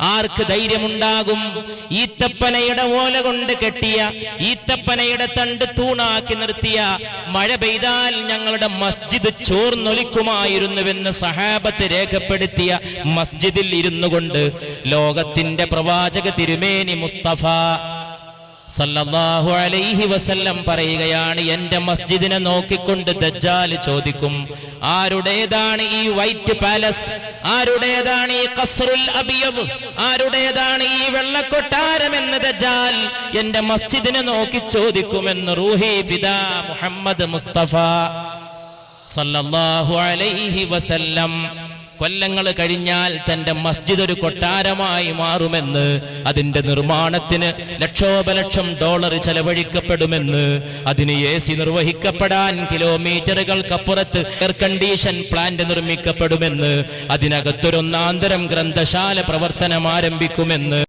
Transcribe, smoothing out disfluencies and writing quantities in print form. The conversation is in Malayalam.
ആർക്ക് ധൈര്യമുണ്ടാകും? ഈത്തപ്പനയുടെ ഓല കൊണ്ട് കെട്ടിയ, ഈത്തപ്പനയുടെ തണ്ട് തൂണാക്കി നിർത്തിയ മഴ പെയ്താൽ ഞങ്ങളുടെ മസ്ജിദ് ചോർന്നൊലിക്കുമായിരുന്നുവെന്ന് സഹാബത്ത് രേഖപ്പെടുത്തിയ മസ്ജിദിൽ ഇരുന്നു കൊണ്ട് ലോകത്തിന്റെ പ്രവാചക തിരുമേനി മുസ്തഫ സല്ലല്ലാഹു അലൈഹി വസല്ലം പറയുകയാണ്, എന്റെ മസ്ജിദിനെ നോക്കിക്കൊണ്ട് ദജ്ജാൽ ചോദിക്കും, ആരുടേതാണ് ഈ വൈറ്റ് പാലസ്? ആരുടേതാണ് ഈ ഖസ്റുൽ അബിയദ്? ആരുടേതാണ് ഈ വെള്ളക്കൊട്ടാരം എന്ന് ദജ്ജാൽ എന്റെ മസ്ജിദിനെ നോക്കി ചോദിക്കുമെന്ന് റൂഹി ഫിദാ മുഹമ്മദ് മുസ്തഫ സല്ലല്ലാഹു അലൈഹി വസല്ലം. കൊല്ലങ്ങൾ കഴിഞ്ഞാൽ തന്റെ മസ്ജിദ് ഒരു കൊട്ടാരമായി മാറുമെന്ന്, അതിന്റെ നിർമ്മാണത്തിന് ലക്ഷോപലക്ഷം ഡോളർ ചെലവഴിക്കപ്പെടുമെന്ന്, അതിന് AC നിർവഹിക്കപ്പെടാൻ കിലോമീറ്ററുകൾക്കപ്പുറത്ത് എയർ കണ്ടീഷൻ പ്ലാന്റ് നിർമ്മിക്കപ്പെടുമെന്ന്, അതിനകത്തൊരൊന്നാന്തരം ഗ്രന്ഥശാല പ്രവർത്തനം ആരംഭിക്കുമെന്ന്